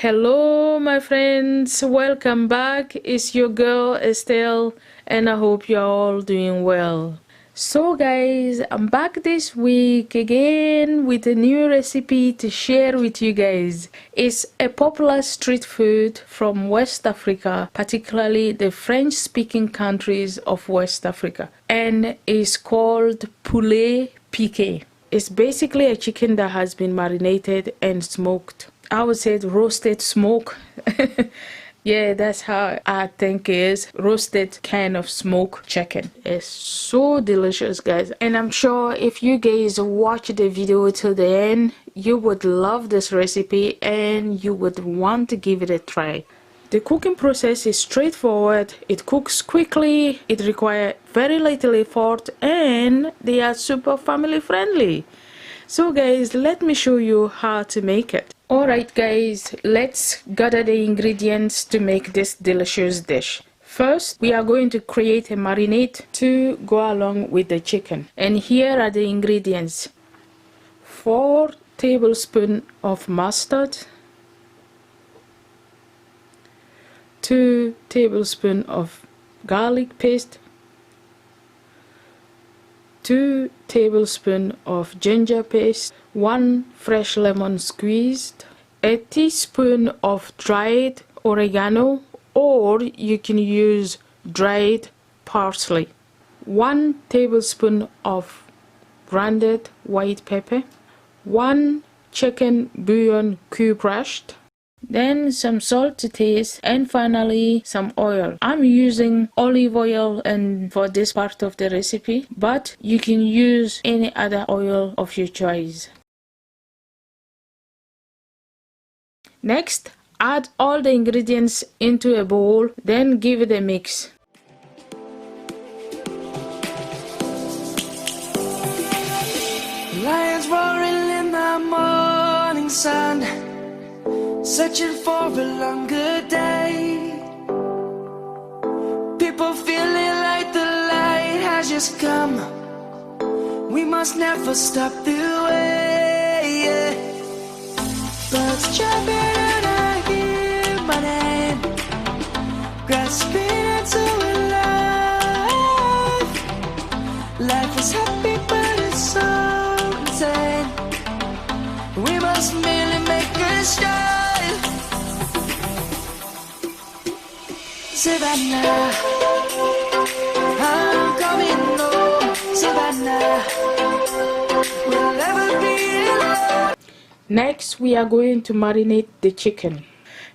Hello my friends, welcome back. It's your girl Estelle and I hope you're all doing well. So guys, I'm back this week again with a new recipe to share with you guys. It's a popular street food from West Africa, particularly the French speaking countries of West Africa, and it's called Poulet Pique. It's basically a chicken that has been marinated and smoked. I would say roasted smoke. Yeah, that's how I think it is. Roasted kind of smoke chicken. It's so delicious, guys. And I'm sure if you guys watch the video till the end, you would love this recipe and you would want to give it a try. The cooking process is straightforward. It cooks quickly. It requires very little effort and they are super family friendly. So guys, let me show you how to make it. Alright guys, let's gather the ingredients to make this delicious dish. First, we are going to create a marinade to go along with the chicken. And here are the ingredients. 4 tablespoons of mustard, 2 tablespoons of garlic paste, 2 tablespoons of ginger paste, 1 fresh lemon squeezed, a teaspoon of dried oregano, or you can use dried parsley, 1 tablespoon of grounded white pepper, 1 chicken bouillon cube crushed, then some salt to taste, and finally some oil. I'm using olive oil and for this part of the recipe, but you can use any other oil of your choice. Next, add all the ingredients into a bowl, then give it a mix. Lions roaring in the morning sun, searching for a longer day. People feeling like the light has just come. We must never stop the way, yeah. Birds jumping and I hear my name, grasping into a life. Life is happy but it's so insane. We must merely make a start. Savannah, I'm coming home. Savannah, we'll never be alone. Next, we are going to marinate the chicken.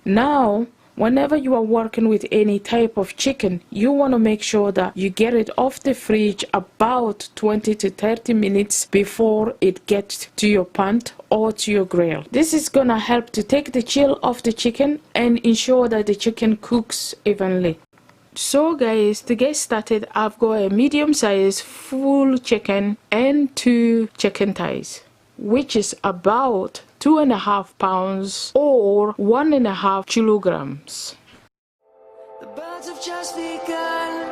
Now, whenever you are working with any type of chicken, you want to make sure that you get it off the fridge about 20 to 30 minutes before it gets to your pan or to your grill. This is gonna help to take the chill off the chicken and ensure that the chicken cooks evenly. So guys, to get started, I've got a medium size full chicken and 2 chicken thighs, which is about 2.5 pounds or 1.5 kilograms. The birds have just begun.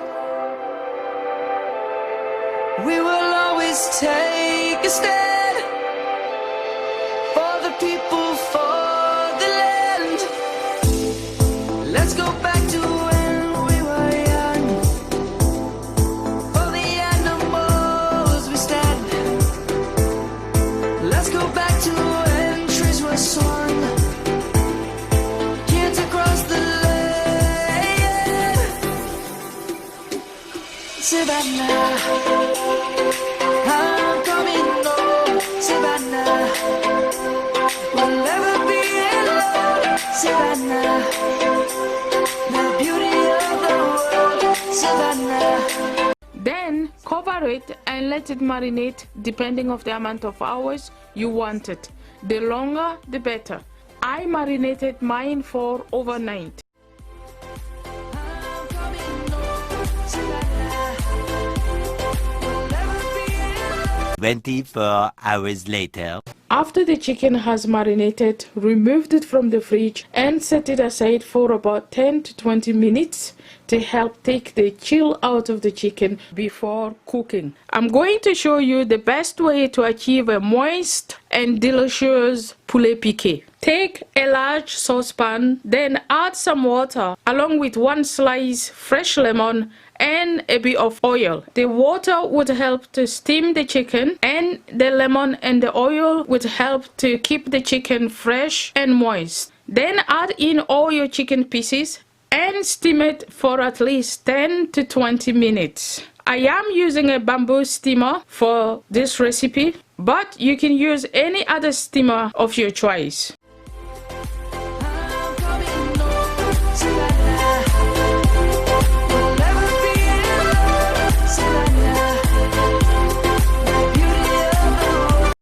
We will always take a stand for the people, for the land. Let's go back to when we were young. For the animals we stand. Let's go back to when trees were swung. Kids across the land. Savannah, I'm coming home. Savannah, we'll never be alone. Savannah, the beauty of the world. Savannah. Then cover it and let it marinate depending on the amount of hours you want it. The longer the better. I marinated mine for overnight. 24 hours later. After the chicken has marinated, remove it from the fridge and set it aside for about 10 to 20 minutes to help take the chill out of the chicken before cooking. I'm going to show you the best way to achieve a moist and delicious poulet pique. Take a large saucepan, then add some water along with one slice fresh lemon and a bit of oil. The water would help to steam the chicken, and the lemon and the oil would help to keep the chicken fresh and moist. Then add in all your chicken pieces and steam it for at least 10 to 20 minutes. I am using a bamboo steamer for this recipe, but you can use any other steamer of your choice.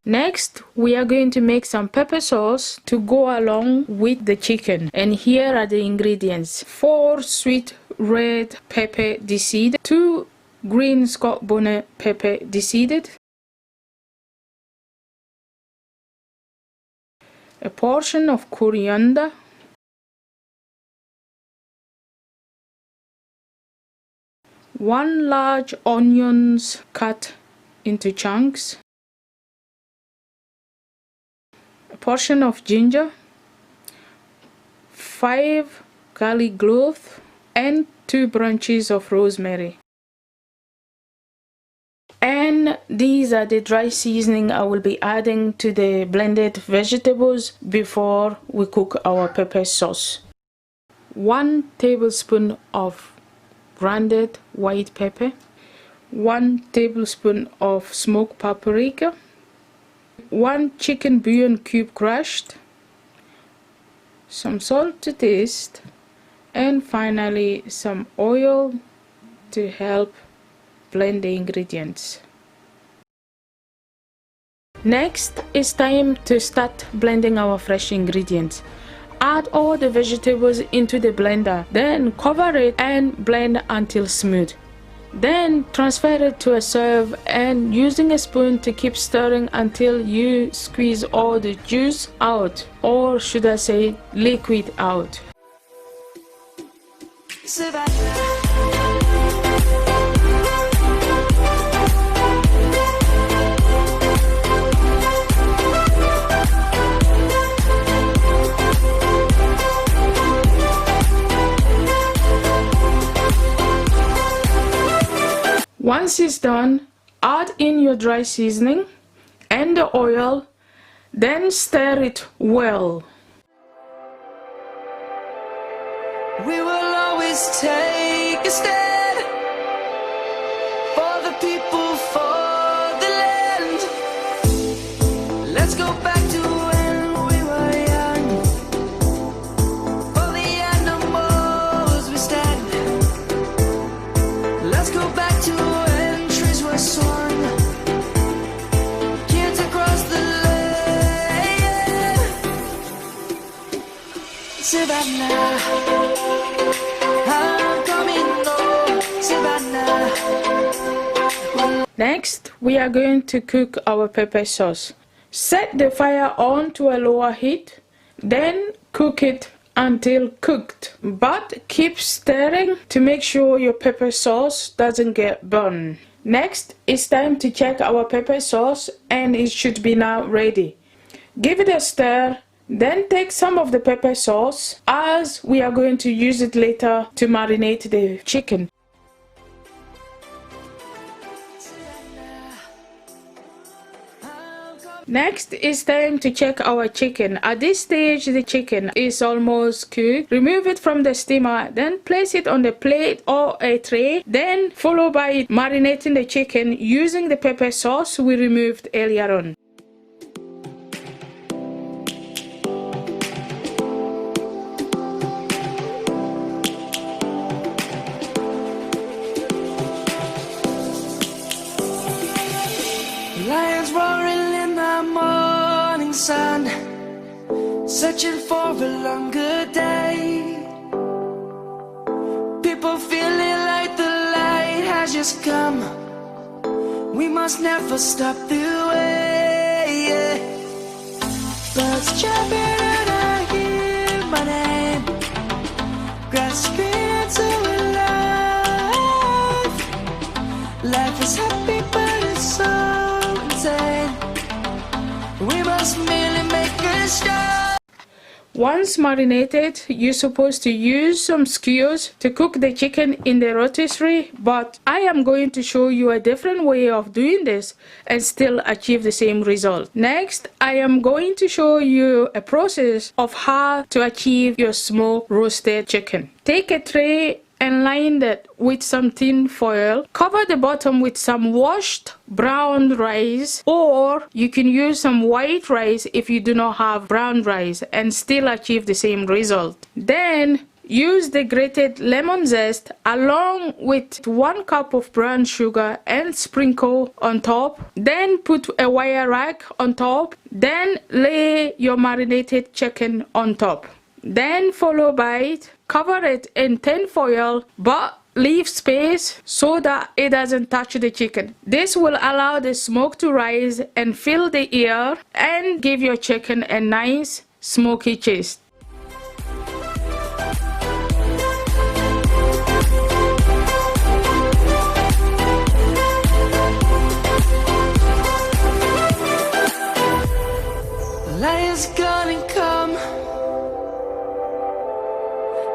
Next, we are going to make some pepper sauce to go along with the chicken. And here are the ingredients: 4 sweet red pepper deseeded, 2 green Scotch bonnet pepper deseeded, a portion of coriander, one large onions cut into chunks, a portion of ginger, 5 garlic cloves, and 2 branches of rosemary. And these are the dry seasoning I will be adding to the blended vegetables before we cook our pepper sauce. 1 tablespoon of grounded white pepper, 1 tablespoon of smoked paprika, 1 chicken bouillon cube crushed, some salt to taste, and finally some oil to help blend the ingredients. Next, it's time to start blending our fresh ingredients. Add all the vegetables into the blender, then cover it and blend until smooth. Then transfer it to a serve and using a spoon to keep stirring until you squeeze all the juice out, or should I say liquid out. Once it's done, add in your dry seasoning and the oil, then stir it well. We will always take a stand for the people, for the land. Let's go back to when we were young. For the animals we stand. Let's go back to when trees were swung. Kids across the land. Savannah. Next, we are going to cook our pepper sauce. Set the fire on to a lower heat, then cook it until cooked. But keep stirring to make sure your pepper sauce doesn't get burned. Next, it's time to check our pepper sauce and it should be now ready. Give it a stir, then take some of the pepper sauce as we are going to use it later to marinate the chicken. Next, it's time to check our chicken. At this stage, the chicken is almost cooked. Remove it from the steamer, then place it on the plate or a tray. Then follow by marinating the chicken using the pepper sauce we removed earlier on. Lions roaring in the morning sun, searching for a longer day. People feeling like the light has just come. We must never stop the way, yeah. Birds chirping and I hear my name, grasping into life. Life is happy but it's so insane. We must merely make a start. Once marinated, you're supposed to use some skewers to cook the chicken in the rotisserie, but I am going to show you a different way of doing this and still achieve the same result. Next, I am going to show you a process of how to achieve your smoked roasted chicken. Take a tray and line it with some tin foil. Cover the bottom with some washed brown rice, or you can use some white rice if you do not have brown rice and still achieve the same result. Then use the grated lemon zest along with 1 cup of brown sugar and sprinkle on top. Then put a wire rack on top. Then lay your marinated chicken on top. Then follow by it. Cover it in tin foil but leave space so that it doesn't touch the chicken. This will allow the smoke to rise and fill the air and give your chicken a nice smoky taste. Lion's gonna come.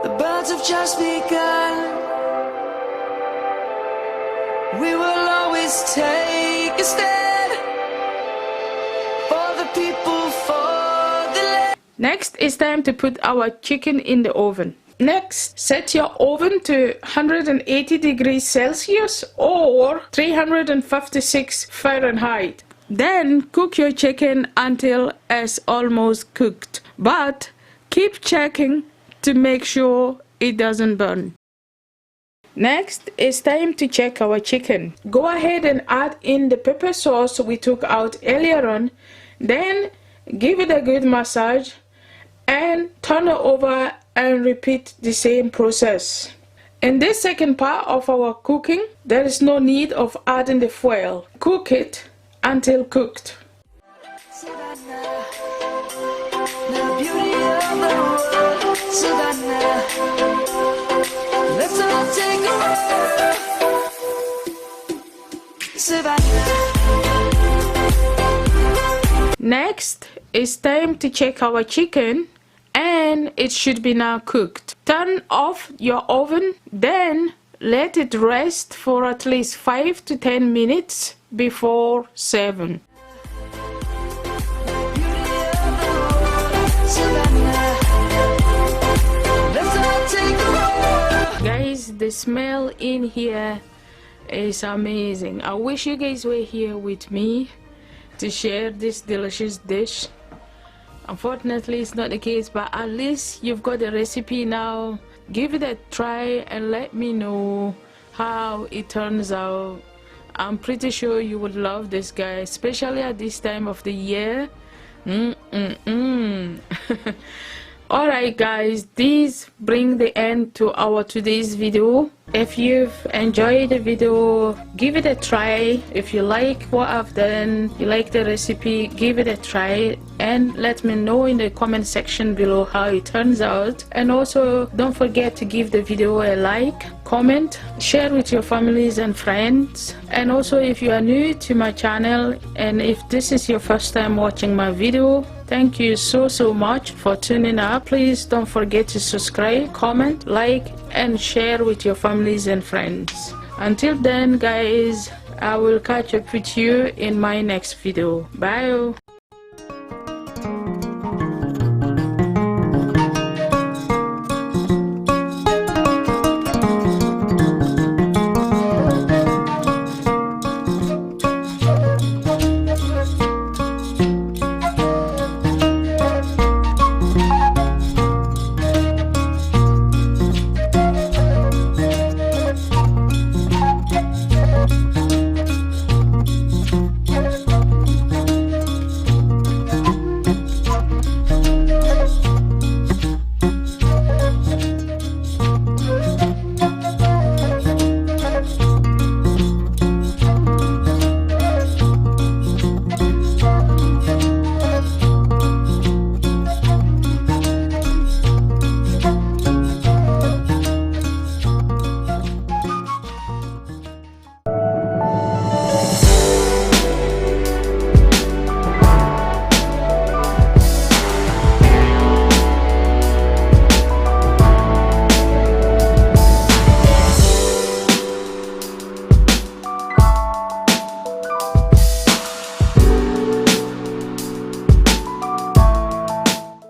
The birds have just begun. We will always take a stand for the people, for the land. Next, it's time to put our chicken in the oven. Next, set your oven to 180 degrees Celsius or 356 Fahrenheit. Then cook your chicken until it's almost cooked, but keep checking to make sure it doesn't burn. Next, it's time to check our chicken. Go ahead and add in the pepper sauce we took out earlier on. Then give it a good massage and turn it over and repeat the same process. In this second part of our cooking, there is no need of adding the foil. Cook it until cooked. Savannah, the beauty of the world. Savannah, let's all take a ride. Savannah. Next, it's time to check our chicken, and it should be now cooked. Turn off your oven, then let it rest for at least 5 to 10 minutes before serving. Guys, the smell in here is amazing. I wish you guys were here with me to share this delicious dish. Unfortunately, it's not the case, but at least you've got the recipe now. Give it a try and let me know how it turns out. I'm pretty sure you would love this, guys, especially at this time of the year. Alright guys, this brings the end to our today's video. If you've enjoyed the video, give it a try. If you like what I've done, you like the recipe, give it a try and let me know in the comment section below how it turns out. And also don't forget to give the video a like, comment, share with your families and friends. And also, if you are new to my channel and if this is your first time watching my video, thank you so much for tuning up. Please don't forget to subscribe, comment, like and share with your families and friends. Until then guys, I will catch up with you in my next video. Bye.